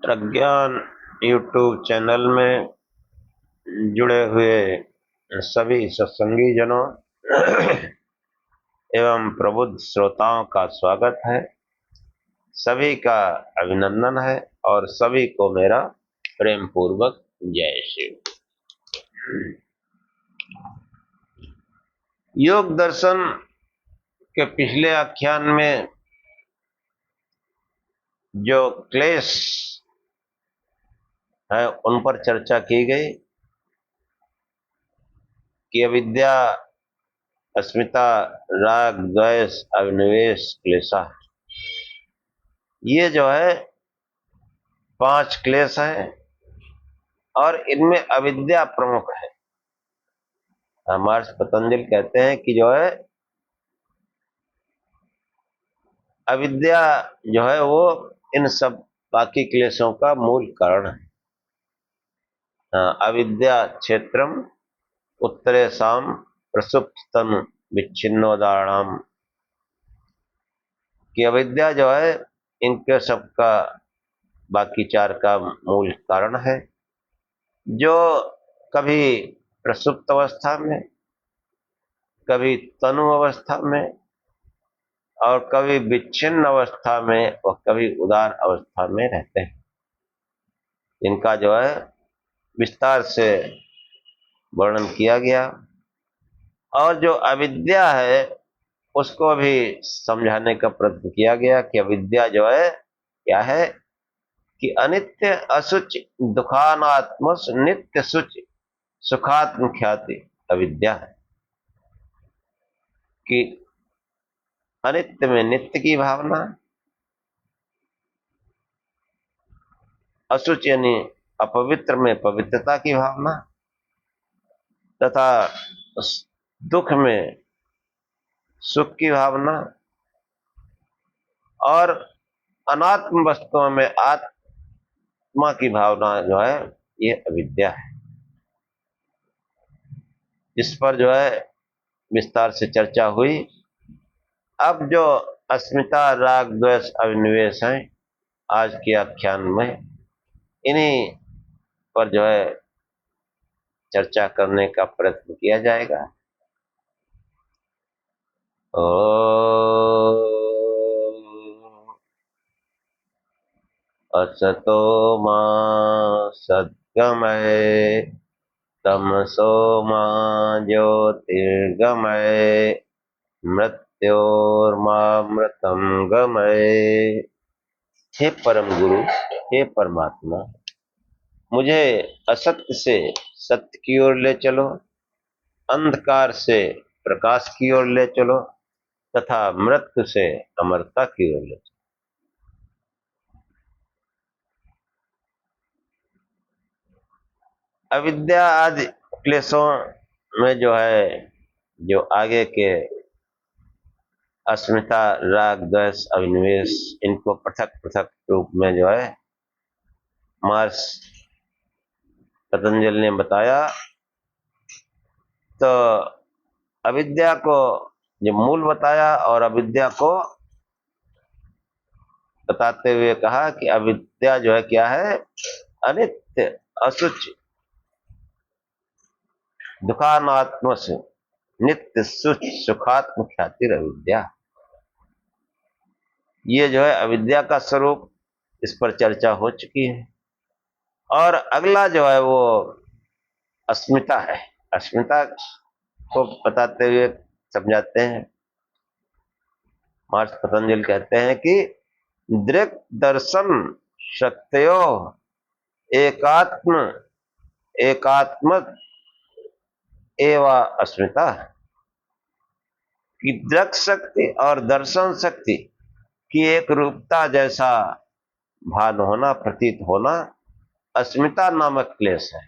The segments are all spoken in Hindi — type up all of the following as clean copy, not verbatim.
प्रज्ञान यूट्यूब चैनल में जुड़े हुए सभी सत्संगी जनों एवं प्रबुद्ध श्रोताओं का स्वागत है। सभी का अभिनंदन है और सभी को मेरा प्रेम पूर्वक जय शिव। योग दर्शन के पिछले आख्यान में जो क्लेश है उन पर चर्चा की गई कि अविद्या, अस्मिता, राग, द्वेष, अभिनिवेश, क्लेशा, ये जो है 5 क्लेश हैं और इनमें अविद्या प्रमुख है। हमारे पतंजलि कहते हैं कि जो है अविद्या जो है वो इन सब बाकी क्लेशों का मूल कारण है। अविद्या क्षेत्रम उत्तरेषां प्रसुप्तम विच्छिन्नोदाहरणम, कि अविद्या जो है इनके सबका बाकी 4 का मूल कारण है, जो कभी प्रसुप्त अवस्था में, कभी तनु अवस्था में और कभी विच्छिन्न अवस्था में और कभी उदार अवस्था में रहते हैं। इनका जो है विस्तार से वर्णन किया गया और जो अविद्या है उसको भी समझाने का प्रयत्न किया गया कि अविद्या जो है क्या है कि अनित्य असुच दुखानात्मस नित्य सुच सुखात्म ख्याति अविद्या है। कि अनित्य में नित्य की भावना, असुच यानी अपवित्र में पवित्रता की भावना, तथा दुख में सुख की भावना और अनात्म वस्तुओं में आत्मा की भावना जो है ये अविद्या है। इस पर जो है विस्तार से चर्चा हुई। अब जो अस्मिता, राग, द्वेष, अभिनिवेश हैं आज के आख्यान में, इन्हीं पर जो है चर्चा करने का प्रयत्न किया जाएगा। असतो मा सद्गमय तमसो मा ज्योतिर्गमय मृत्योर्मामृतम गमय। हे परम गुरु, हे परमात्मा, मुझे असत्य से सत्य की ओर ले चलो, अंधकार से प्रकाश की ओर ले चलो तथा मृत्यु से अमरता की ओर ले चलो। अविद्या आदि क्लेशों में जो है जो आगे के अस्मिता, राग, द्वेष, अभिनिवेश, इनको पृथक पृथक रूप में जो है महर्षि पतंजलि ने बताया। तो अविद्या को जो मूल बताया और अविद्या को बताते हुए कहा कि अविद्या जो है क्या है, अनित्य असुच दुखानात्म से नित्य सुच सुखात्म ख्याति अविद्या। ये जो है अविद्या का स्वरूप, इस पर चर्चा हो चुकी है। और अगला जो है वो अस्मिता है। अस्मिता को बताते हुए समझाते हैं, महर्षि पतंजलि कहते हैं कि दृक् दर्शन शक्तयो एकात्म एकात्मक एवा अस्मिता, कि दृक् शक्ति और दर्शन शक्ति की एक रूपता जैसा भान होना, प्रतीत होना, अस्मिता नामक क्लेश है।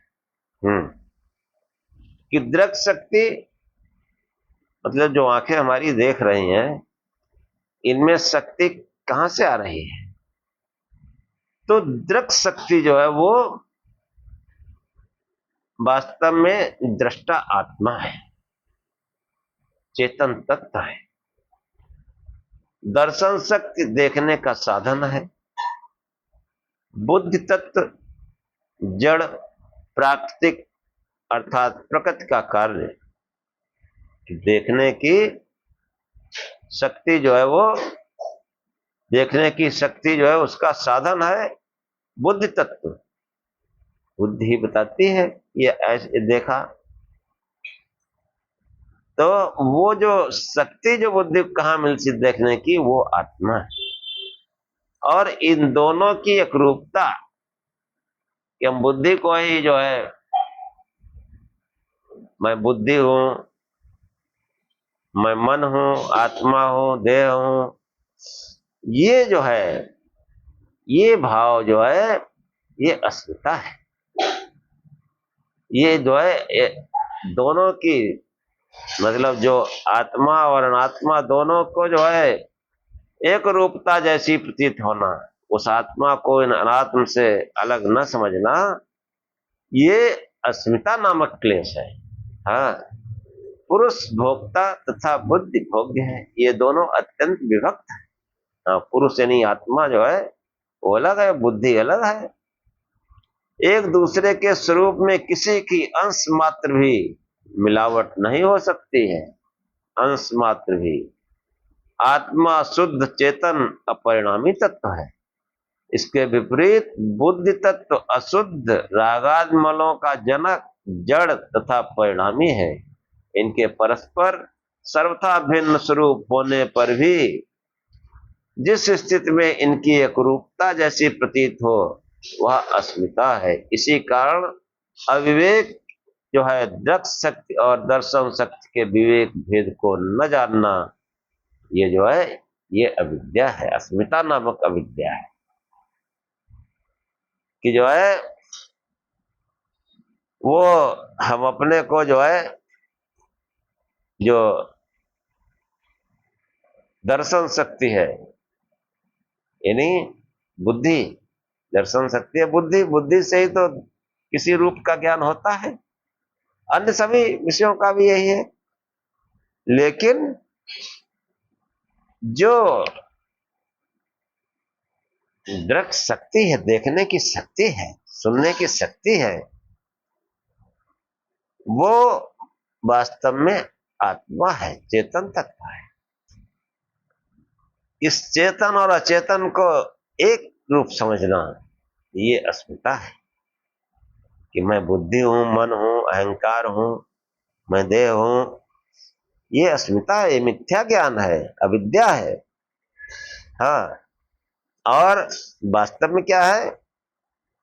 कि दृक् शक्ति मतलब जो आंखें हमारी देख रही हैं, इनमें शक्ति कहां से आ रही है? तो दृक् शक्ति जो है वो वास्तव में दृष्टा आत्मा है, चेतन तत्व है। दर्शन शक्ति देखने का साधन है। बुद्धि तत्व जड़ प्राकृतिक अर्थात प्रकृति का कार्य, देखने की शक्ति जो है वो, देखने की शक्ति जो है उसका साधन है बुद्धि तत्व। बुद्धि ही बताती है ये ऐसे देखा। तो वो जो शक्ति जो बुद्धि कहाँ मिलती देखने की, वो आत्मा है। और इन दोनों की एक रूपता कि हम बुद्धि को ही जो है, मैं बुद्धि हूं, मैं मन हूं, आत्मा हूं, देह हूं, ये जो है, ये भाव जो है, ये अस्मिता है। ये जो है दोनों की मतलब जो आत्मा और अनात्मा दोनों को जो है एक रूपता जैसी प्रतीत होना, उस आत्मा को इन अनात्म से अलग न समझना, ये अस्मिता नामक क्लेश है। हाँ, पुरुष भोक्ता तथा बुद्धि भोग्य है, ये दोनों अत्यंत विभक्त है। हाँ, पुरुष यानी आत्मा जो है वो अलग है, बुद्धि अलग है। एक दूसरे के स्वरूप में किसी की अंश मात्र भी मिलावट नहीं हो सकती है, अंश मात्र भी। आत्मा शुद्ध चेतन अपरिणामी तत्व है। इसके विपरीत बुद्धि तत्व अशुद्ध रागादि मलों का जनक, जड़ तथा परिणामी है। इनके परस्पर सर्वथा भिन्न स्वरूप होने पर भी जिस स्थिति में इनकी एक रूपता जैसी प्रतीत हो, वह अस्मिता है। इसी कारण अविवेक जो है दृक् शक्ति और दर्शन शक्ति के विवेक भेद को न जानना, ये जो है ये अविद्या है, अस्मिता नामक अविद्या है। कि जो है वो हम अपने को जो है, जो दर्शन शक्ति है यानी बुद्धि, दर्शन शक्ति है बुद्धि, बुद्धि से ही तो किसी रूप का ज्ञान होता है, अन्य सभी विषयों का भी यही है। लेकिन जो दृक् शक्ति है, देखने की शक्ति है, सुनने की शक्ति है, वो वास्तव में आत्मा है, चेतन तत्व है। इस चेतन और अचेतन को एक रूप समझना, ये अस्मिता है। कि मैं बुद्धि हूं, मन हूं, अहंकार हूं, मैं देह हूं, ये अस्मिता है, ये मिथ्या ज्ञान है, अविद्या है। हाँ, और वास्तव में क्या है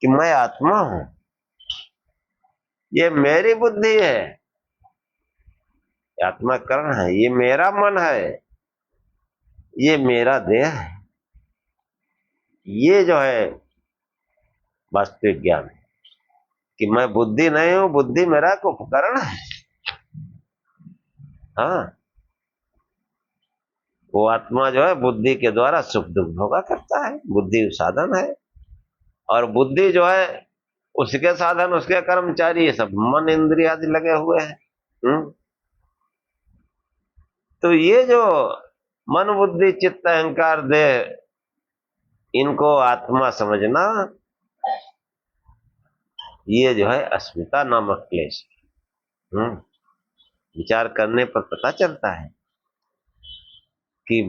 कि मैं आत्मा हूं, ये मेरी बुद्धि है, आत्मा करण है, ये मेरा मन है, ये मेरा देह है। ये जो है वास्तविक ज्ञान है कि मैं बुद्धि नहीं हूं, बुद्धि मेरा एक उपकरण है। हाँ, वो आत्मा जो है बुद्धि के द्वारा सुख दुख भोगा करता है, बुद्धि साधन है। और बुद्धि जो है उसके साधन, उसके कर्मचारी, ये सब मन इंद्रिय आदि लगे हुए हैं। तो ये जो मन बुद्धि चित्त अहंकार देह, इनको आत्मा समझना, ये जो है अस्मिता नामक क्लेश। विचार करने पर पता चलता है कि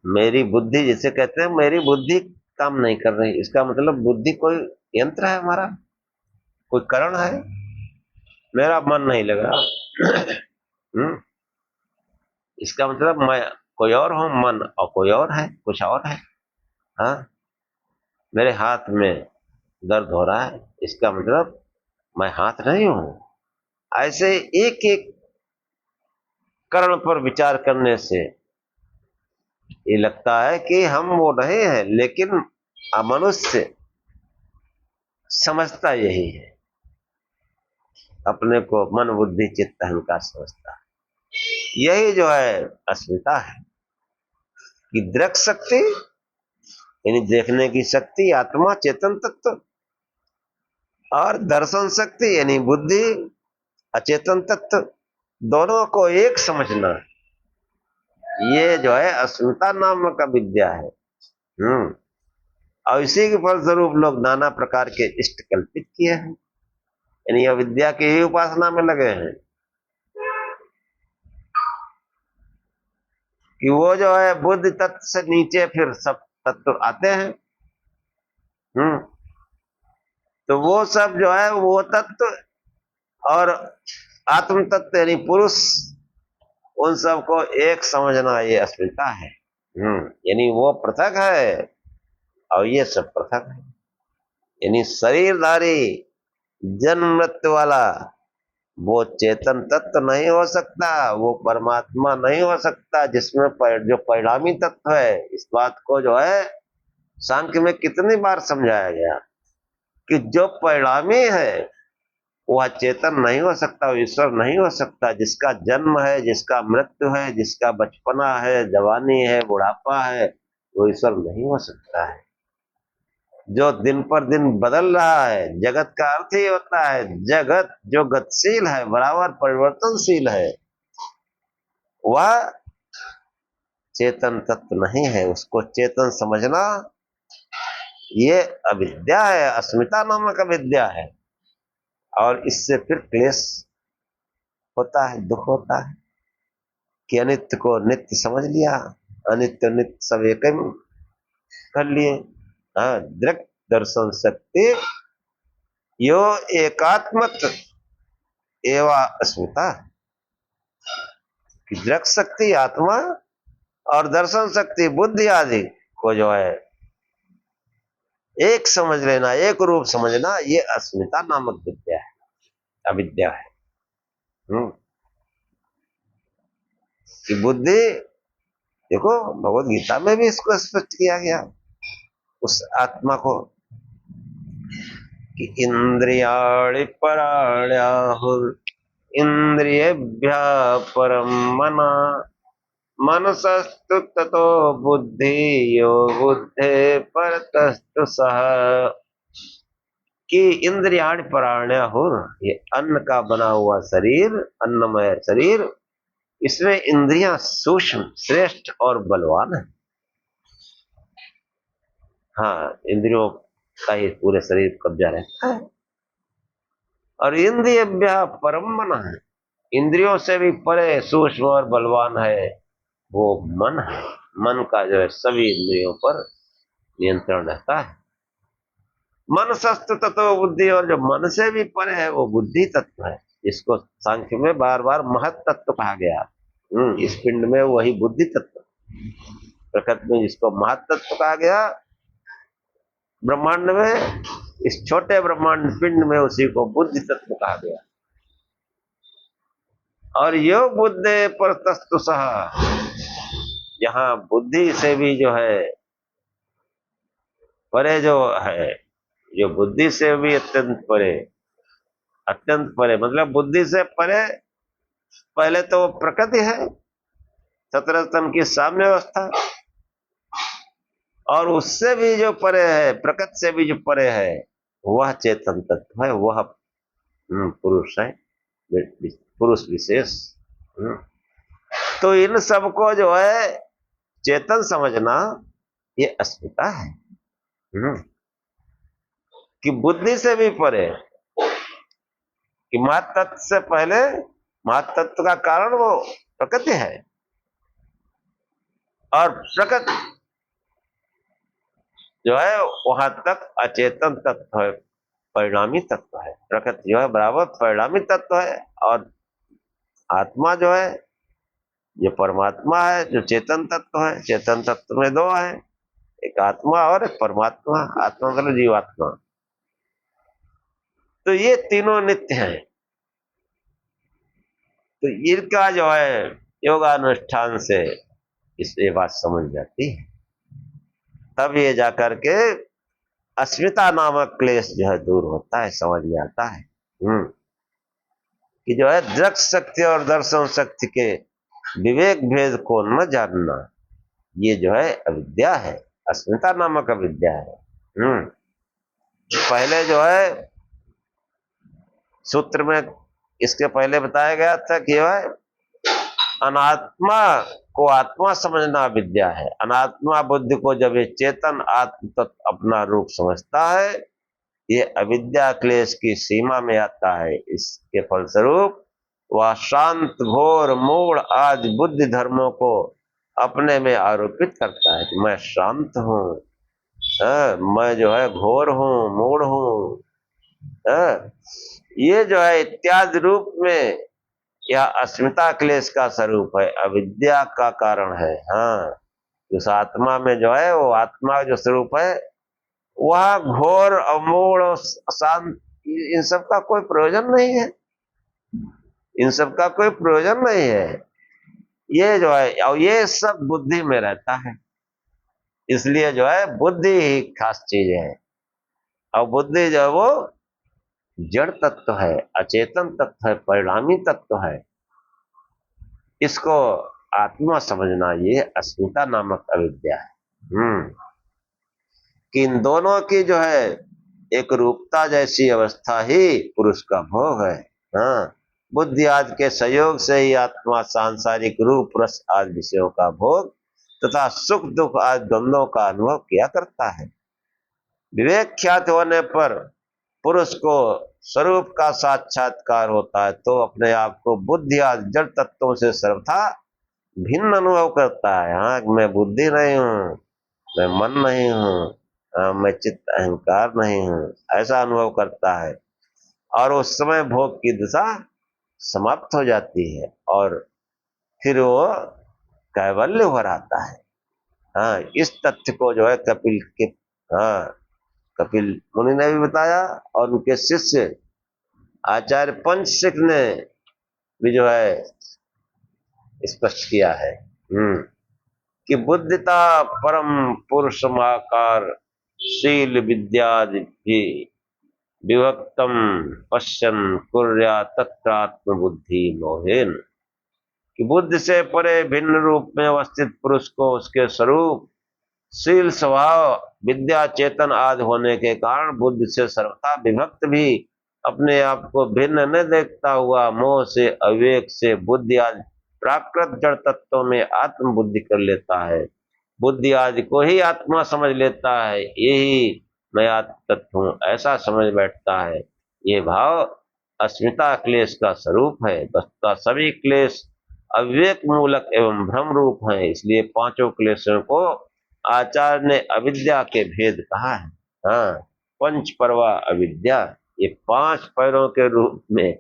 मेरी बुद्धि, जिसे कहते हैं मेरी बुद्धि काम नहीं कर रही, इसका मतलब बुद्धि कोई यंत्र है हमारा, कोई करण है, मेरा मन नहीं लग रहा। इसका मतलब मैं कोई और हूं, मन और कोई और है, कुछ और है। हाँ, मेरे हाथ में दर्द हो रहा है, इसका मतलब मैं हाथ नहीं हूं। ऐसे एक एक करण पर विचार करने से ये लगता है कि हम वो नहीं है, लेकिन मनुष्य समझता यही है, अपने को मन बुद्धि चित्त अहंकार समझता है। यही जो है अस्मिता है कि दृक् शक्ति यानी देखने की शक्ति, आत्मा चेतन तत्व, और दर्शन शक्ति यानी बुद्धि अचेतन तत्व, दोनों को एक समझना, ये जो है अस्मिता नामक विद्या है। और इसी के फलस्वरूप लोग नाना प्रकार के इष्ट कल्पित किए हैं, यानी अविद्या की ही उपासना में लगे हैं कि वो जो है बुद्धि तत्व से नीचे फिर सब तत्व आते हैं। तो वो सब जो है वो तत्व और आत्म तत्व यानी पुरुष, उन सबको एक समझना ये अस्मिता है। यानी वो पृथक है और ये सब पृथक है। यानी शरीरधारी जन्म मृत्यु वाला वो चेतन तत्व नहीं हो सकता, वो परमात्मा नहीं हो सकता, जिसमें जो परिणामी तत्व है। इस बात को जो है सांख्य में कितनी बार समझाया गया कि जो परिणामी है वह चेतन नहीं हो सकता, वो ईश्वर नहीं हो सकता। जिसका जन्म है, जिसका मृत्यु है, जिसका बचपना है, जवानी है, बुढ़ापा है, वो ईश्वर नहीं हो सकता है। जो दिन पर दिन बदल रहा है, जगत का अर्थ ही होता है जगत जो गतिशील है, बराबर परिवर्तनशील है, वह चेतन तत्व नहीं है। उसको चेतन समझना ये अविद्या है, अस्मिता नामक अविद्या है। और इससे फिर क्लेश होता है, दुख होता है कि अनित्य को नित्य समझ लिया, अनित्य नित्य सब एक कर लिए। दृक् दर्शन शक्ति यो एकात्मक एवं अस्मिता, कि दृक् शक्ति आत्मा और दर्शन शक्ति बुद्धि आदि को जो है एक समझ लेना, एक रूप समझना, ये अस्मिता नामक विद्या है, अविद्या है। कि बुद्धि, देखो भगवत गीता में भी इसको स्पष्ट किया गया उस आत्मा को कि इंद्रियाणि पराण्याहुः इंद्रियेभ्यः परं मनः मनसस्तु ततो बुद्धि यो बुद्धे परतस्तु सः। कि इंद्रियाणि पराण्याहुः, ये अन्न का बना हुआ शरीर, अन्नमय शरीर, इसमें इंद्रियां सूक्ष्म, श्रेष्ठ और बलवान है। इंद्रियों का ही पूरे शरीर पर कब्जा रहता है। और इंद्रियेभ्यः परम मनः है, इंद्रियों से भी परे सूक्ष्म और बलवान है वो मन है। मन का जो है सभी इंद्रियों पर नियंत्रण रहता है। मन शस्त्र तत्व बुद्धि, और जो मन से भी परे है वो बुद्धि तत्व है, जिसको सांख्य में बार बार महत तत्व कहा गया। इस पिंड में वही बुद्धि तत्व, प्रकृति में जिसको महत तत्व कहा गया, ब्रह्मांड में, इस छोटे ब्रह्मांड पिंड में उसी को बुद्धि तत्व कहा गया। और यो बुद्धे परतस्तु सः, यहाँ बुद्धि से भी जो है परे जो है, जो बुद्धि से भी अत्यंत परे, अत्यंत परे मतलब बुद्धि से परे, पहले तो प्रकृति है, सतरतन की साम्य अवस्था, और उससे भी जो परे है, प्रकृति से भी जो परे है, वह चेतन तत्व है, वह पुरुष है, पुरुष विशेष। तो इन सबको जो है चेतन समझना ये अस्मिता है। कि बुद्धि से भी परे, कि महातत्व से पहले, महातत्व का कारण वो प्रकृति है, और प्रकृति जो है वहां तक अचेतन तत्व है, परिणामी तत्व है। प्रकृति जो है बराबर परिणामी तत्व है, और आत्मा जो है, जो परमात्मा है, जो चेतन तत्व है। चेतन तत्व में दो है, एक आत्मा और एक परमात्मा। आत्मा मतलब जीवात्मा। तो ये तीनों नित्य हैं। तो इनका जो है योगानुष्ठान से इस ये बात समझ जाती है, तब ये जाकर के अस्मिता नामक क्लेश जो है दूर होता है, समझ में आता है। कि जो है दृक् शक्ति और दर्शन शक्ति के विवेक भेद को न जानना, ये जो है अविद्या है, अस्मिता नामक अविद्या है। पहले जो है सूत्र में इसके पहले बताया गया था कि जो है अनात्मा को आत्मा समझना विद्या है। अनात्मा बुद्धि को जब ये चेतन आत्म तत्व अपना रूप समझता है, ये अविद्या क्लेश की सीमा में आता है। इसके फलस्वरूप वह शांत घोर मूढ़ आदि बुद्धि धर्मों को अपने में आरोपित करता है कि मैं शांत हूँ, मैं जो है घोर हूँ, मूढ़ हूँ, ये जो है इत्यादि रूप में यह अस्मिता क्लेश का स्वरूप है, अविद्या का कारण है। हाँ, उस आत्मा में जो है, वो आत्मा जो स्वरूप है वह घोर अमूढ़ और अशांत, इन सब का कोई प्रयोजन नहीं है, इन सब का कोई प्रयोजन नहीं है। ये जो है, और ये सब बुद्धि में रहता है, इसलिए जो है बुद्धि ही खास चीज है। और बुद्धि जो है वो जड़ तत्व है, अचेतन तत्व है, परिणामी तत्व है। इसको आत्मा समझना, ये अस्मिता नामक अविद्या है। कि इन दोनों की जो है एक रूपता जैसी अवस्था ही पुरुष का भोग है। हाँ, बुद्धि आदि के सहयोग से ही आत्मा सांसारिक रूप रस आदि विषयों का भोग तथा सुख दुख आदि द्वंद्वों का अनुभव किया करता है। विवेक ख्यात होने पर पुरुष को स्वरूप का साक्षात्कार होता है, तो अपने आप को बुद्धि आदि जड़ तत्वों से सर्वथा भिन्न अनुभव करता है। हाँ, मैं बुद्धि नहीं हूँ, मैं मन नहीं हूँ, मैं चित्त अहंकार नहीं हूँ, ऐसा अनुभव करता है। और उस समय भोग की दिशा समाप्त हो जाती है और फिर वो कैवल्य हो आता है। हाँ, इस तथ्य को जो है कपिल के, हाँ, कपिल मुनि ने भी बताया और उनके शिष्य आचार्य पंचशिख ने भी जो है स्पष्ट किया है। कि बुद्धिता परम पुरुषमाकार शील विद्यादि विभक्तम पश्यन कुर्या तत्रात्म बुद्धि मोहेन। कि बुद्धि से परे भिन्न रूप में अवस्थित पुरुष को उसके स्वरूप शील स्वभाव विद्या चेतन आदि होने के कारण बुद्धि से सर्वथा विभक्त भी अपने आप को भिन्न न देखता हुआ मोह से अविवेक से बुद्धि आदि प्राकृत जड़ तत्वों में आत्म बुद्धि कर लेता है। बुद्धि आदि को ही आत्मा समझ लेता है, यही मैं आत्म तत्व हूँ ऐसा समझ बैठता है। ये भाव अस्मिता क्लेश का स्वरूप है। वस्तुतः सभी क्लेश अविवेक मूलक एवं भ्रम रूप हैं, इसलिए पांचों क्लेशों को आचार्य ने अविद्या के भेद कहा है। हाँ, पंच पर्वा अविद्या, ये 5 पैरों के रूप में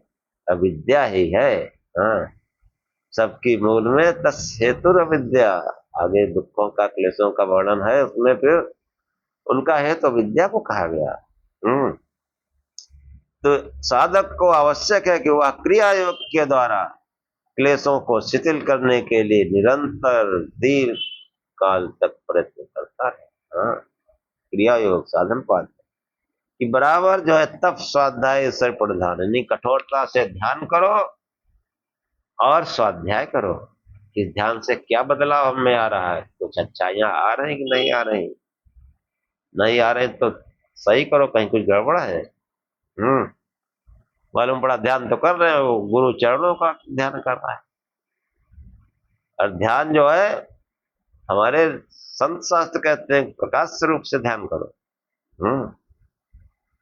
अविद्या ही है। हाँ, सबकी मूल में तस् हेतु अविद्या, आगे दुखों का क्लेशों का वर्णन है, उसमें फिर उनका हेतु विद्या को कहा गया। तो साधक को आवश्यक है कि वह क्रिया योग के द्वारा क्लेशों को शिथिल करने के लिए निरंतर दीर्घ काल तक प्रयत्न करता है। हाँ, क्रिया योग साधन पाठ कि बराबर जो है तप स्वाध्याय सर प्रधान, यानी कठोरता से ध्यान करो और स्वाध्याय करो। इस ध्यान से क्या बदलाव हम में आ रहा है, कुछ अच्छाइयां आ रही कि नहीं आ रही, नहीं आ रही तो सही करो, कहीं कुछ गड़बड़ है। मालूम पड़ा ध्यान तो कर रहे हो, गुरु चरणों का ध्यान कर रहा है। और ध्यान जो है हमारे संत शास्त्र कहते हैं प्रकाश स्वरूप से ध्यान करो।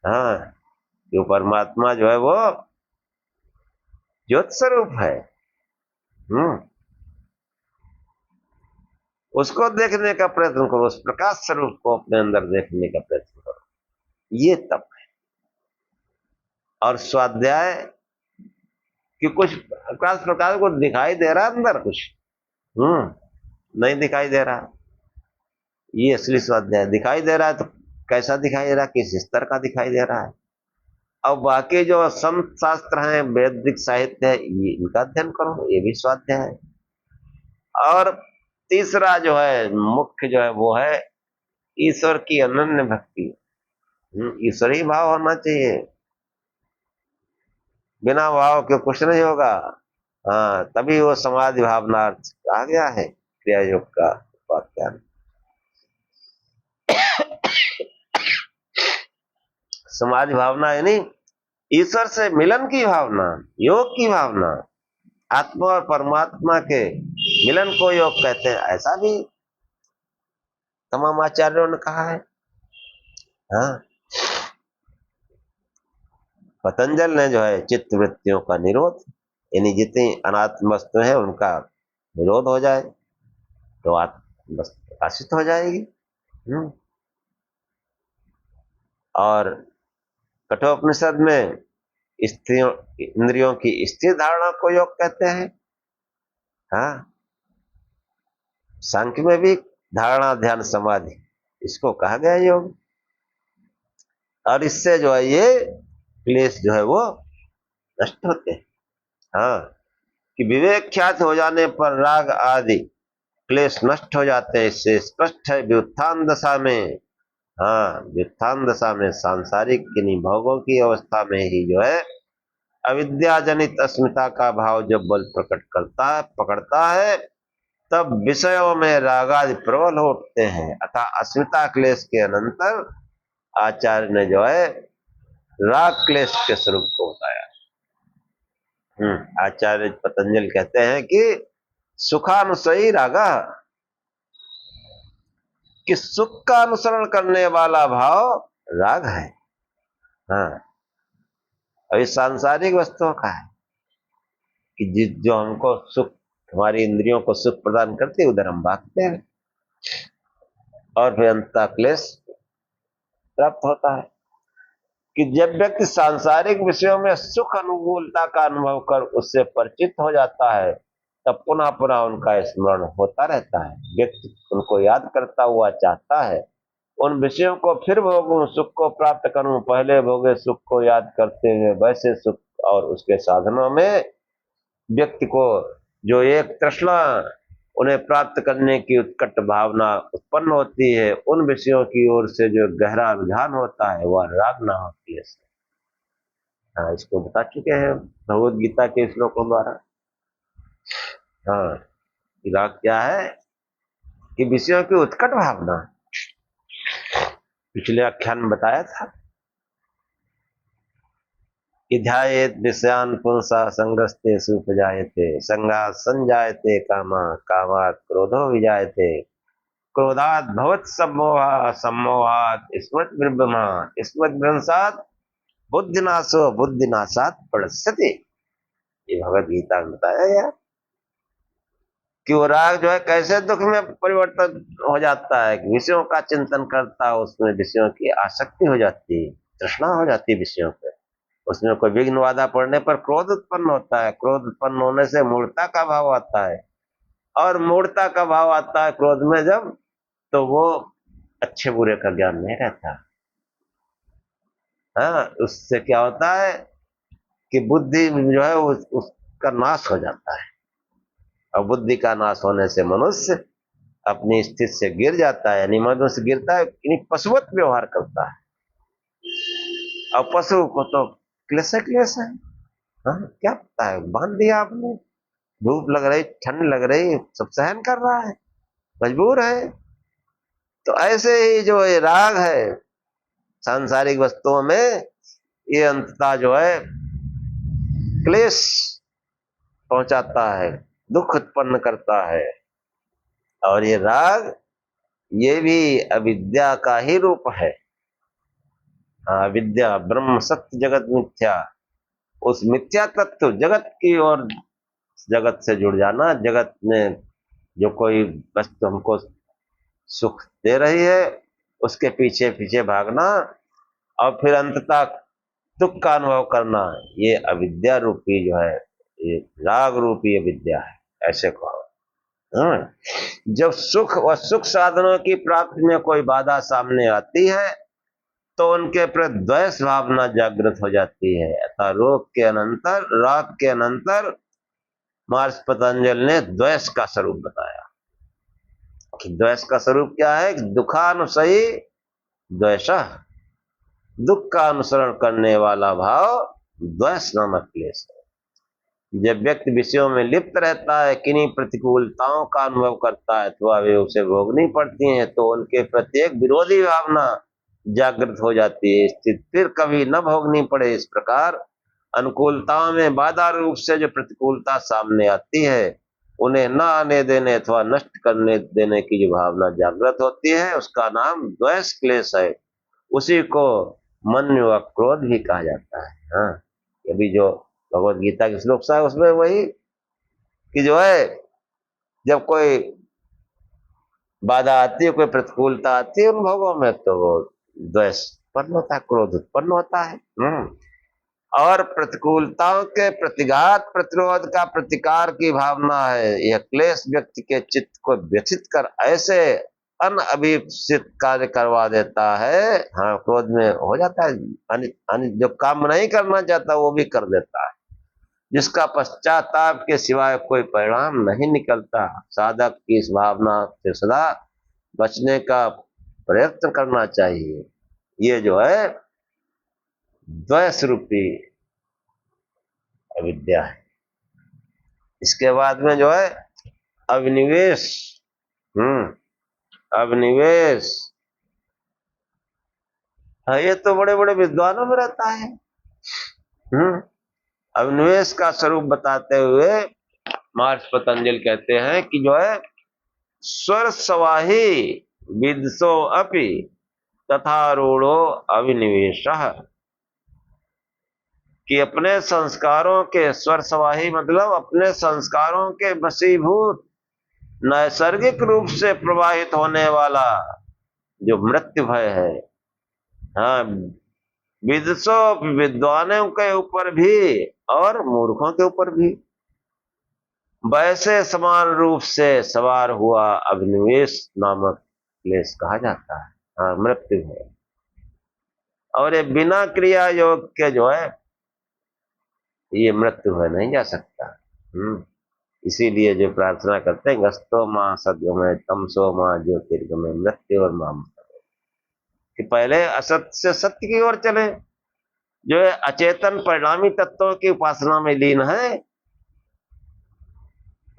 हाँ, जो परमात्मा जो है वो ज्योत स्वरूप है। उसको देखने का प्रयत्न करो, उस प्रकाश स्वरूप को अपने अंदर देखने का प्रयत्न करो, ये तप है। और स्वाध्याय कि कुछ प्रकाश प्रकाश को दिखाई दे रहा है अंदर, कुछ नहीं दिखाई दे रहा, ये असली स्वाध्याय। दिखाई दे रहा है तो कैसा दिखाई दे रहा है, किस स्तर का दिखाई दे रहा है। और बाकी जो संत शास्त्र हैं, वैदिक साहित्य है, ये इनका अध्ययन करो, ये भी स्वाध्याय है। और तीसरा जो है मुख्य जो है वो है ईश्वर की अनन्य भक्ति। ईश्वरी भाव होना चाहिए, बिना भाव के कुछ नहीं होगा। हाँ, तभी वो समाधि भावना कहा गया है क्रिया योग का उपाख्यान। समाधि भावना यानी ईश्वर से मिलन की भावना, योग की भावना। आत्मा और परमात्मा के मिलन को योग कहते हैं, ऐसा भी तमाम आचार्यों ने कहा है। हाँ, पतंजल ने जो है चित्त वृत्तियों का निरोध, यानी जितनी अनात्म वस्तु है उनका निरोध हो जाए तो आत्म वस्तु प्रकाशित हो जाएगी। और कठोपनिषद में स्त्रियों इंद्रियों की स्थिर धारणा को योग कहते हैं। हाँ, सांख्य में भी धारणा ध्यान समाधि इसको कहा गया योग। और इससे जो है ये क्लेश जो है वो नष्ट होते हैं। हाँ, कि विवेक ख्यात हो जाने पर राग आदि क्लेश नष्ट हो जाते हैं। इससे स्पष्ट है व्युत्थान दशा में, हाँ व्युत्थान दशा में सांसारिक किन्हीं भोगों की अवस्था में ही जो है अविद्याजनित अस्मिता का भाव जब बल प्रकट करता है पकड़ता है तब विषयों में रागादि प्रबल हो उठते हैं। अतः अस्मिता क्लेश के अनंतर आचार्य ने जो है राग क्लेश के स्वरूप को बताया। आचार्य पतंजलि कहते हैं कि सुखानुसयी रागा, कि सुख का अनुसरण करने वाला भाव राग है। हाँ, और इस सांसारिक वस्तुओं का है कि जो हमको सुख, हमारी इंद्रियों को सुख प्रदान करते उधर हम भागते हैं और फिर अंततः क्लेश प्राप्त होता है। कि जब व्यक्ति सांसारिक विषयों में सुख अनुकूलता का अनुभव कर उससे परिचित हो जाता है तब पुनः पुनः उनका स्मरण होता रहता है। व्यक्ति उनको याद करता हुआ चाहता है उन विषयों को फिर भोगूं, सुख को प्राप्त करूं, पहले भोगे सुख को याद करते हुए वैसे सुख और उसके साधनों में व्यक्ति को जो एक तृष्णा उन्हें प्राप्त करने की उत्कट भावना उत्पन्न होती है, उन विषयों की ओर से जो गहरा रुझान होता है वह राग ना होती है। हाँ, इसको बता चुके हैं भगवद गीता के श्लोकों द्वारा। हाँ, राग क्या है कि विषयों की उत्कट भावना, पिछले आख्यान में बताया था कि ध्यायेत विषयान पुंसा संगस्ते सुपजायते संगा संजायते कामा कामात् क्रोधो विजायते क्रोधात् भवत् सम्मोहा सम्मोहात् स्मृति विभ्रमा स्मृति भ्रंशात् बुद्धिनाशो बुद्धिनाशात् प्रणश्यति। ये भगवद गीता में बताया गया कि वो राग जो है कैसे दुख में परिवर्तन हो जाता है कि विषयों का चिंतन करता है, उसमें विषयों की आसक्ति हो जाती है, तृष्णा हो जाती है विषयों पे, उसमें कोई विघ्न बाधा पड़ने पर क्रोध उत्पन्न होता है, क्रोध उत्पन्न होने से मूढ़ता का भाव आता है और मूढ़ता का भाव आता है क्रोध में जब, तो वो अच्छे बुरे का ज्ञान नहीं रहता। हाँ, उससे क्या होता है कि बुद्धि जो है उसका नाश हो जाता है और बुद्धि का नाश होने से मनुष्य अपनी स्थिति से गिर जाता है, यानी मनुष्य गिरता है यानी पशुवत व्यवहार करता है। और पशु को तो क्लेश है। हाँ, क्या पता है, बांध दिया आपने, धूप लग रही, ठंड लग रही, सब सहन कर रहा है, मजबूर है। तो ऐसे ही जो ये राग है सांसारिक वस्तुओं में, ये अंततः जो है क्लेश पहुंचाता है, दुख उत्पन्न करता है। और ये राग ये भी अविद्या का ही रूप है। अविद्या ब्रह्म सत्य जगत मिथ्या, उस मिथ्या तत्व जगत की ओर, जगत से जुड़ जाना, जगत में जो कोई वस्तु हमको सुख दे रही है उसके पीछे पीछे भागना और फिर अंततः दुख का अनुभव करना, ये अविद्या रूपी जो है, ये राग रूपी अविद्या है, ऐसे कहो। जब सुख व सुख साधनों की प्राप्ति में कोई बाधा सामने आती है तो उनके प्रति द्वेष भावना जागृत हो जाती है। अतः रोग के अनंतर, राग के अनंतर महर्षि पतंजलि ने द्वेष का स्वरूप बताया कि द्वेष का स्वरूप क्या है, दुखानुसयी द्वेष, दुख का अनुसरण करने वाला भाव द्वेष नामक क्लेश है। जब व्यक्ति विषयों में लिप्त रहता है, किन्हीं प्रतिकूलताओं का अनुभव करता है तो वे उसे भोगनी पड़ती हैं, तो उनके प्रत्येक विरोधी भावना जागृत हो जाती है। स्थिति फिर कभी न भोगनी पड़े, इस प्रकार अनुकूलताओं में बाधा रूप से जो प्रतिकूलता सामने आती है, उन्हें न आने देने अथवा नष्ट करने देने की जो भावना जागृत होती है, उसका नाम द्वेष क्लेश है। उसी को मन व क्रोध भी कहा जाता है। हाँ, अभी जो भगवत गीता के श्लोक है उसमें वही कि जो है, जब कोई बाधा आती है, कोई प्रतिकूलता आती है उन भोगों में, तो वो द्वेष उत्पन्न होता है, क्रोध उत्पन्न होता है। और प्रतिकूलताओं के प्रतिघात प्रतिरोध का प्रतिकार की भावना है। यह क्लेश व्यक्ति के चित्त को व्यथित कर ऐसे अनअभिप्सित कार्य करवा देता है। हाँ, क्रोध में हो जाता है, जो काम नहीं करना चाहता वो भी कर देता है, जिसका पश्चाताप के सिवाय कोई परिणाम नहीं निकलता। साधक की इस भावना से सदा बचने का प्रयत्न करना चाहिए। ये जो है द्वेष रूपी अविद्या है। इसके बाद में जो है अभिनिवेश। अभिनिवेश है, ये तो बड़े बड़े विद्वानों में रहता है। अभिनिवेश का स्वरूप बताते हुए महर्षि पतंजलि कहते हैं कि जो है स्वर सवाही विदसो अपि तथा रूढ़ो अभिनिवेशः, कि अपने संस्कारों के स्वर सवाही मतलब अपने संस्कारों के वशीभूत नैसर्गिक रूप से प्रवाहित होने वाला जो मृत्यु भय है। हाँ, विदसो विद्वानों के ऊपर भी और मूर्खों के ऊपर भी वैसे समान रूप से सवार हुआ अभिनिवेश नामक क्लेश कहा जाता है। हाँ, मृत्यु है। और ये बिना क्रिया योग के जो है ये मृत्यु है नहीं जा सकता। इसीलिए जो प्रार्थना करते हैं, गस्तो मां सद्गमय तमसो मां ज्योतिर्गमय मृत्यु और माम, कि पहले असत्य से सत्य की ओर चले। जो है अचेतन परिणामी तत्वों की उपासना में लीन है,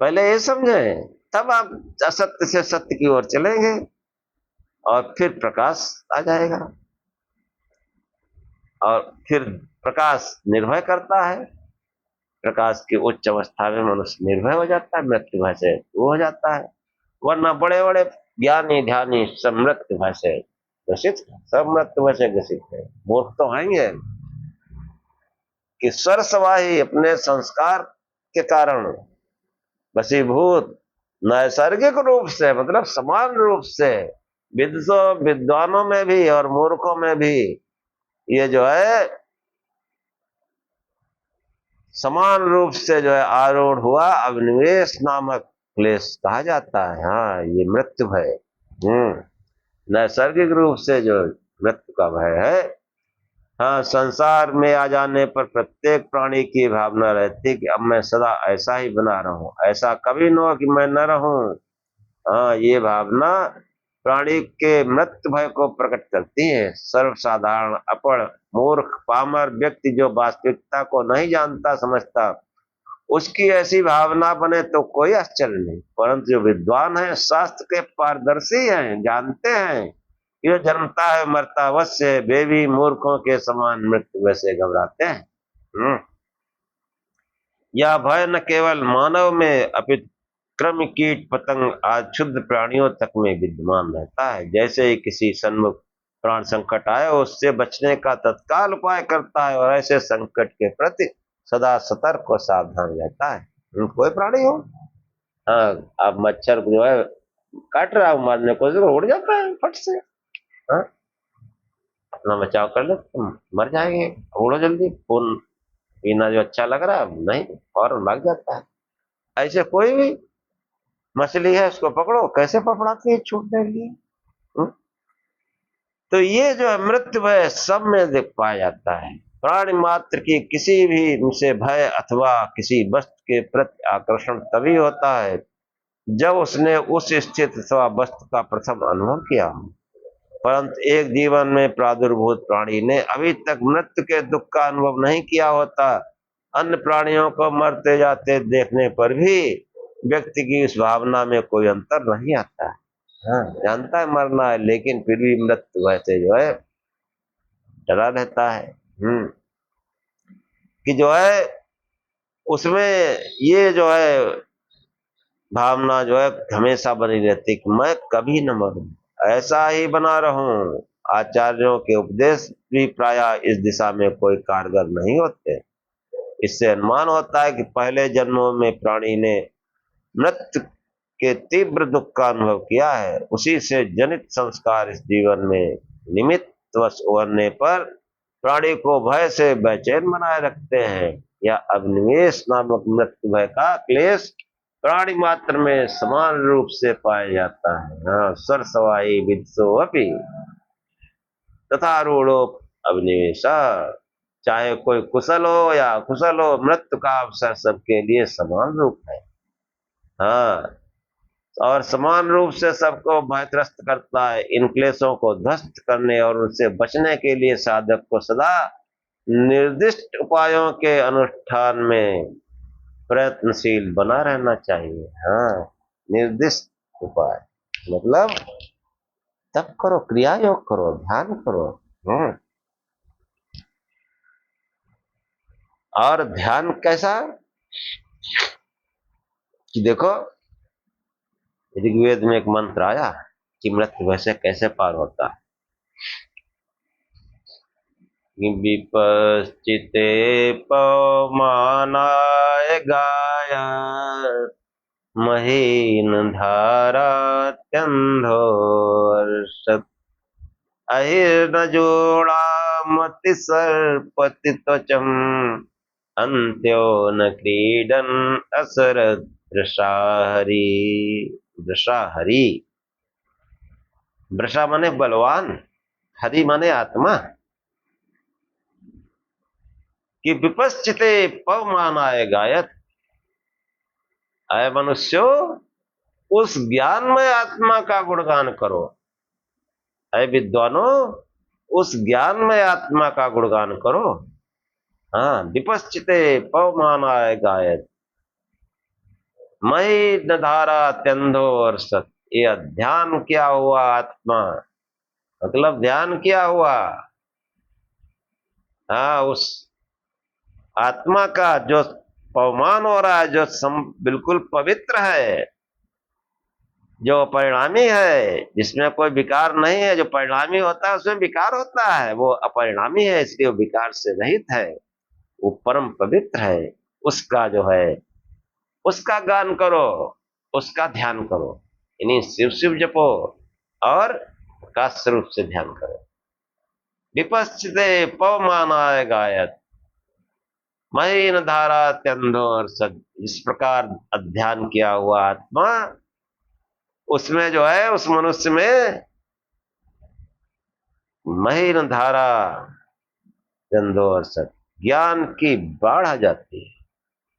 पहले ये समझे, तब आप असत्य से सत्य की ओर चलेंगे और फिर प्रकाश आ जाएगा। और फिर प्रकाश निर्भय करता है। प्रकाश की उच्च अवस्था में मनुष्य निर्भय हो जाता है, मृत्यु भय से वो हो जाता है। वरना बड़े बड़े ज्ञानी ध्यानी सब मृत्यु भय से ग्रसित, सब मृत्यु भय से ग्रसित है। मूर्ख तो हैं कि स्वर सवाही अपने संस्कार के कारण वशीभूत नैसर्गिक रूप से मतलब समान रूप से विद्वानों में भी और मूर्खों में भी ये जो है समान रूप से जो है आरूढ़ हुआ अभिनिवेश नामक क्लेश कहा जाता है। हाँ, ये मृत्यु भय नैसर्गिक रूप से जो मृत्यु का भय है। हाँ, संसार में आ जाने पर प्रत्येक प्राणी की भावना रहती है कि अब मैं सदा ऐसा ही बना रहूं, ऐसा कभी न हो कि मैं न रहूं। हाँ, ये भावना प्राणी के मृत्यु भय को प्रकट करती है। सर्वसाधारण अपढ़ मूर्ख पामर व्यक्ति जो वास्तविकता को नहीं जानता समझता, उसकी ऐसी भावना बने तो कोई आश्चर्य नहीं। परंतु जो विद्वान है, शास्त्र के पारदर्शी हैं, जानते हैं ये जन्मता है मरता अवश्य, वे भी मूर्खों के समान मृत्यु वैसे घबराते हैं। यह भय न केवल मानव में अपितु कृमि कीट पतंग आदि क्षुद्र प्राणियों तक में विद्यमान रहता है। जैसे ही किसी सन्मुख प्राण संकट आए, उससे बचने का तत्काल उपाय करता है और ऐसे संकट के प्रति सदा सतर्क और सावधान रहता है। कोई प्राणी हो, हाँ, आप मच्छर जो है काट रहा हो, मारने को उड़ जाता है फट से। हाँ, अपना बचाव कर लो, तुम मर जाएंगे, उड़ो जल्दी। खून पीना जो अच्छा लग रहा है नहीं, फौरन भाग जाता है। ऐसे कोई भी मछली है उसको पकड़ो, कैसे पकड़ाती है छूटने के लिए। तो ये जो है मृत्यु भय सब में देख पाया जाता है। प्राणी मात्र की किसी भी से भय अथवा किसी वस्तु के प्रति आकर्षण तभी होता है जब उसने उस स्थिति अथवा वस्तु का प्रथम अनुभव किया। परंतु एक जीवन में प्रादुर्भूत प्राणी ने अभी तक मृत्यु के दुख का अनुभव नहीं किया होता। अन्य प्राणियों को मरते जाते देखने पर भी व्यक्ति की इस भावना में कोई अंतर नहीं आता है। हाँ, जानता है मरना है, लेकिन फिर भी मृत्यु वैसे जो है डरा रहता है। कि जो है उसमें ये जो है भावना जो है हमेशा बनी रहती कि मैं कभी न मरूं, ऐसा ही बना रहूं। आचार्यों के उपदेश भी प्रायः इस दिशा में कोई कारगर नहीं होते। इससे अनुमान होता है कि पहले जन्मों में प्राणी ने मृत्यु के तीव्र दुख का अनुभव किया है, उसी से जनित संस्कार इस जीवन में निमित्त वश उभरने पर प्राणी को भय से बेचैन बनाए रखते हैं। या अग्निवेश नामक मृत्यु भय का क्लेश प्राणी मात्र में समान रूप से पाया जाता है। हाँ, सरसवाई विदसो अपि तथा रूढ़ो अग्निवेश, चाहे कोई कुशल हो या अकुशल हो, मृत्यु का अवसर सबके लिए समान रूप है। हाँ, और समान रूप से सबको भयत्रस्त करता है। इन क्लेशों को ध्वस्त करने और उनसे बचने के लिए साधक को सदा निर्दिष्ट उपायों के अनुष्ठान में प्रयत्नशील बना रहना चाहिए। हाँ, निर्दिष्ट उपाय मतलब तप करो, क्रिया योग करो, ध्यान करो। और ध्यान कैसा कि देखो, ऋग्वेद में एक मंत्र आया कि मृत्यु वैसे कैसे पार होता है। विपश्चिते पवमानाय गाय महीन धारात्यंधोर्षत् अहिर्न जोड़ामति सर्पति त्वचम् अंत्यो न क्रीडन असरत वृषाहरी। वृषाहरी, वृषा माने बलवान, हरि माने आत्मा। कि विपश्चिते पवमानाय गायत, अय मनुष्यो उस ज्ञानमय आत्मा का गुणगान करो। अय विद्वानो उस ज्ञानमय आत्मा का गुणगान करो। हाँ, विपश्चिते पवमानाय गायत मई न धारा त्यंधो और सत। ये ध्यान किया हुआ आत्मा, मतलब ध्यान किया हुआ, हाँ, उस आत्मा का जो पवमान हो रहा है, जो बिल्कुल पवित्र है, जो परिणामी है, जिसमें कोई विकार नहीं है। जो परिणामी होता है उसमें विकार होता है, वो अपरिणामी है, इसलिए वो विकार से रहित है, वो परम पवित्र है। उसका जो है उसका गान करो, उसका ध्यान करो, यानी शिव शिव जपो और प्रकाश स्वरूप से ध्यान करो। विपश्चिते पवमानाय गायत महीन धारा त्यंधो और सद। इस प्रकार अध्ययन किया हुआ आत्मा, उसमें जो है उस मनुष्य में महीन धारा त्यंधो और सद, ज्ञान की बाढ़ आ जाती है।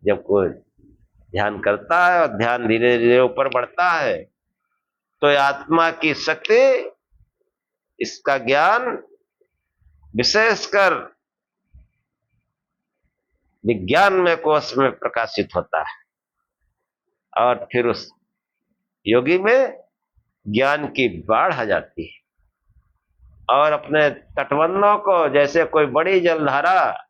जब कोई ध्यान करता है और ध्यान धीरे धीरे ऊपर बढ़ता है तो आत्मा की शक्ति, इसका ज्ञान विशेषकर विज्ञान में कोश में प्रकाशित होता है। और फिर उस योगी में ज्ञान की बाढ़ आ जाती है और अपने तटबंधों को, जैसे कोई बड़ी जलधारा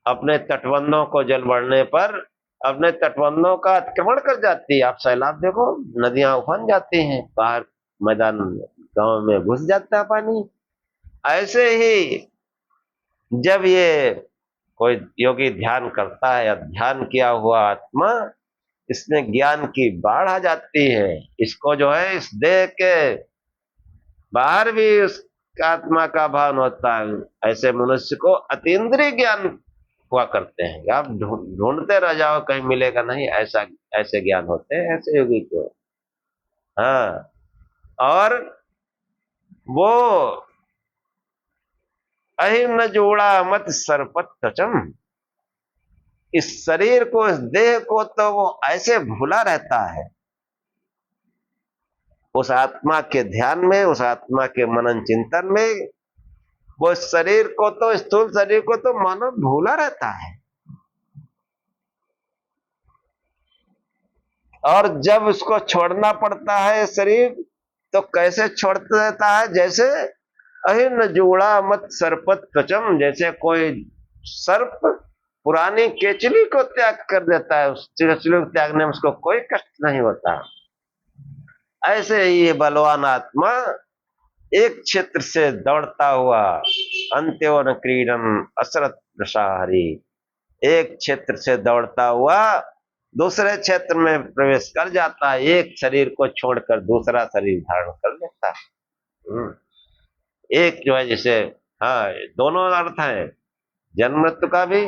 अपने तटबंधों को जल बढ़ने पर अपने तटबंधों का अतिक्रमण कर जाती है। आप सैलाब देखो, नदियां उफान जाती हैं, बाहर मैदान गांव में घुस जाता है पानी। ऐसे ही जब ये कोई योगी ध्यान करता है, ध्यान किया हुआ आत्मा, इसमें ज्ञान की बाढ़ आ जाती है। इसको जो है इस देह के बाहर भी उस आत्मा का भान होता है। ऐसे मनुष्य को अतीन्द्रिय ज्ञान हुआ करते हैं। आप ढूंढते रह जाओ, कहीं मिलेगा नहीं, ऐसा ऐसे ज्ञान होते हैं ऐसे योगी को। हाँ, और वो अहिम न जोड़ा मत सरपत तचम, इस शरीर को, इस देह को तो वो ऐसे भूला रहता है उस आत्मा के ध्यान में, उस आत्मा के मनन चिंतन में। वो शरीर को तो, स्थूल शरीर को तो मानो भूला रहता है। और जब उसको छोड़ना पड़ता है शरीर, तो कैसे छोड़ देता है? जैसे अहिन जोड़ा मत सरपत त्वचम, जैसे कोई सर्प पुरानी केचली को त्याग कर देता है, उस केचली को त्यागने में उसको कोई कष्ट नहीं होता। ऐसे ही ये बलवान आत्मा एक क्षेत्र से दौड़ता हुआ अंत्योन क्रीडन असरत प्रसारी, एक क्षेत्र से दौड़ता हुआ दूसरे क्षेत्र में प्रवेश कर जाता है, एक शरीर को छोड़कर दूसरा शरीर धारण कर लेता है। एक जो है जैसे, हाँ दोनों अर्थ है, जन्म मृत्यु का भी,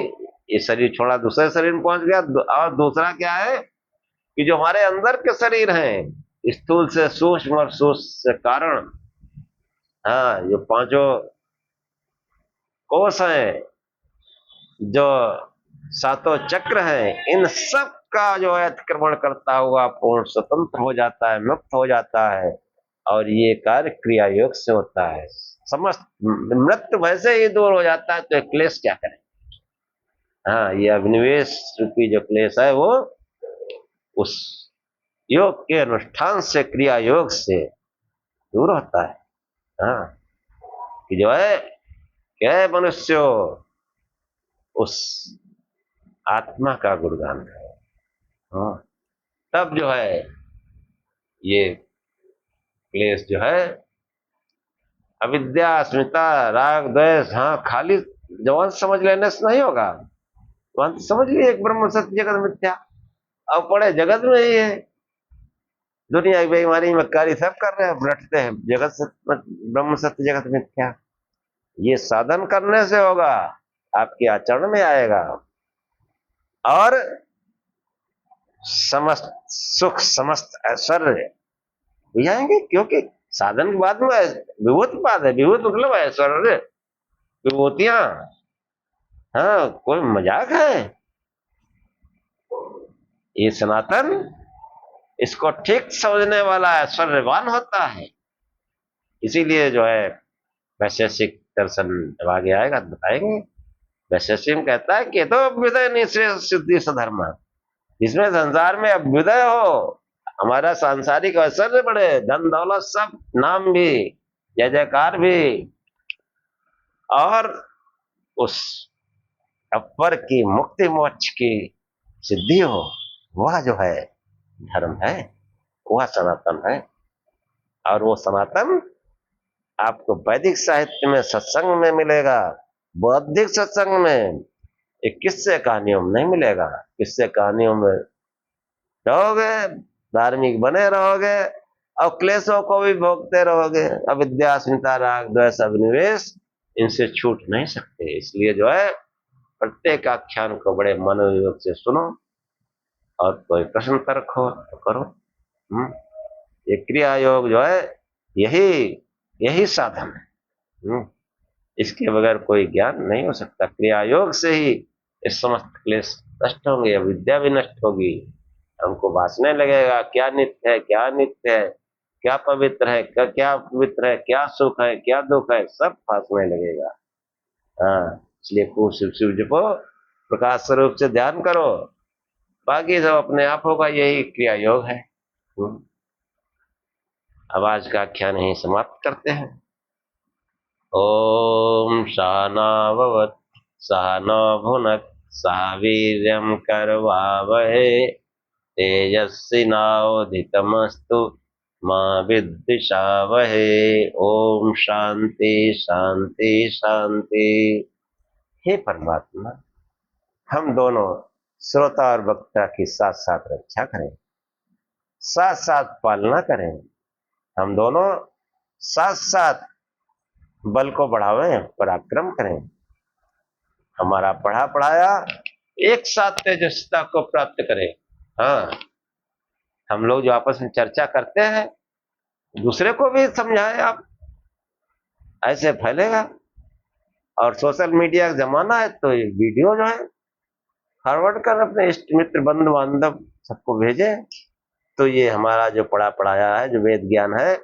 ये शरीर छोड़ा दूसरे शरीर में पहुंच गया, और दूसरा क्या है कि जो हमारे अंदर के शरीर हैं, स्थूल से सूक्ष्म और सूक्ष्म से कारण, हाँ जो पांचों कोष हैं, जो सातों चक्र हैं, इन सब का जो है अतिक्रमण करता हुआ पूर्ण स्वतंत्र हो जाता है, मुक्त हो जाता है, और ये कार्य क्रिया योग से होता है। समस्त मृत्यु वैसे ही दूर हो जाता है, तो क्लेश क्या करें। हाँ ये अभिनिवेश रूपी जो क्लेश है वो उस योग के अनुष्ठान से, क्रिया योग से दूर होता है। हाँ कि जो है क्या मनुष्य उस आत्मा का गुणगान करे, हाँ तब जो है ये क्लेश जो है अविद्या, अस्मिता, राग, द्वेष, हाँ खाली जवान समझ लेने से नहीं होगा। वहां समझ लिए एक ब्रह्म सत्य जगत मिथ्या, अब पड़े जगत में ही है, दुनिया की बेईमानी मक्कारी सब कर रहे हैं, बैठते हैं जगत सत्य, ब्रह्म सत्य जगत मिथ्या। ये साधन करने से होगा, आपके आचरण में आएगा, और समस्त सुख समस्त ऐश्वर्य बुझाएंगे, क्योंकि साधन के बाद में विभूत पाद है, विभूत मतलब ऐश्वर्य, विभूतियां, हाँ कोई मजाक है। ये सनातन, इसको ठीक समझने वाला ऐश्वर्यवान होता है। इसीलिए जो है वैशेषिक दर्शन जब आगे आएगा तो बताएंगे। वैशेषिक कहता है कि तो अभ्युदय निश्रेय सिद्धि सधर्म, जिसमें संसार में अभ्युदय हो, हमारा सांसारिक ऐश्वर्य बढ़े, धन दौलत सब, नाम भी, जय जयकार भी, और उस अपर की मुक्ति मोक्ष की सिद्धि हो, वह जो है धर्म है, वह सनातन है। और वो सनातन आपको वैदिक साहित्य में सत्संग में मिलेगा, बौद्धिक सत्संग में, एक किस्से कहानियों में नहीं मिलेगा। किस्से कहानियों में रहोगे, धार्मिक बने रहोगे, और क्लेशों को भी भोगते रहोगे। अविद्या, अस्मिता, राग, द्वेष, अभिनिवेश, इनसे छूट नहीं सकते। इसलिए जो है प्रत्येक आख्यान को बड़े मनोयोग से सुनो, और कोई प्रश्न तर्क हो तो करो। ये क्रिया योग जो है यही साधन है। इसके बगैर कोई ज्ञान नहीं हो सकता। क्रिया योग से ही इस समस्त क्लेश नष्ट होंगे, अविद्या भी नष्ट होगी, हमको भासने लगेगा क्या नित्य है, क्या नित्य है, क्या पवित्र है, क्या पवित्र है, क्या सुख है, क्या दुख है, सब भासने लगेगा। हाँ इसलिए खूब शिव शिव जपो, प्रकाश स्वरूप से ध्यान करो, बाकी सब अपने आप होगा। यही क्रिया योग है। अब आज का आख्यान यहीं समाप्त करते हैं। ओम सहना भवतु सहनौ भुनक्तु सह वीर्यं करवावहै तेजस्विनावधीतमस्तु मा विद्विषावहै। ओम शांति शांति शांति। हे परमात्मा, हम दोनों श्रोता और वक्ता की साथ साथ रक्षा करें, साथ साथ पालना करें। हम दोनों साथ साथ बल को बढ़ावें, पराक्रम करें। हमारा पढ़ा पढ़ाया एक साथ तेजस्विता को प्राप्त करें। हाँ हम लोग जो आपस में चर्चा करते हैं, दूसरे को भी समझाएं आप, ऐसे फैलेगा। और सोशल मीडिया का जमाना है, तो ये वीडियो जो है फॉरवर्ड कर अपने इष्ट मित्र बंधु बांधव सबको भेजें, तो ये हमारा जो पढ़ा पढ़ाया है, जो वेद ज्ञान है,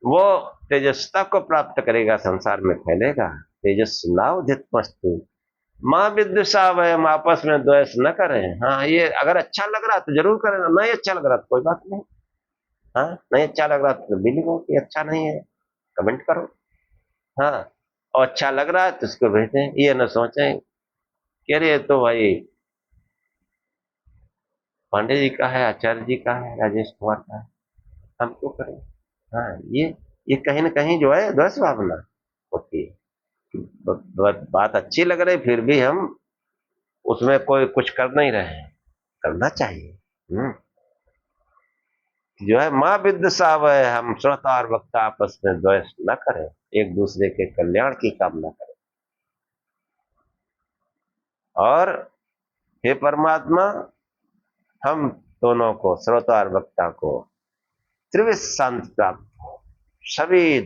वो तेजस्विता को प्राप्त करेगा, संसार में फैलेगा। तेजस्विनावधीतमस्तु माँ विद्विषावहै, हम आपस में द्वेष न करें। हाँ ये अगर अच्छा लग रहा तो जरूर करें, नहीं अच्छा लग रहा तो कोई बात नहीं। हाँ नहीं अच्छा लग रहा तो भी लिखो कि अच्छा नहीं है, कमेंट करो। हाँ और अच्छा लग रहा है तो उसको भेजें। ये न सोचें कि अरे ये तो भाई पांडे जी का है, आचार्य जी का है, राजेश कुमार का है, हम क्यों करें। हाँ, ये कहीं ना कहीं जो है द्वेष भावना होती है। बात अच्छी लग रही फिर भी हम उसमें कोई कुछ कर नहीं रहे हैं, करना चाहिए। जो है माँ विद्य सावय, हम श्रोता और वक्ता आपस में द्वेष न करें, एक दूसरे के कल्याण की कामना करें। और हे परमात्मा, हम दोनों को, श्रोता और वक्ता को त्रिविध शांति प्राप्त हो, सभी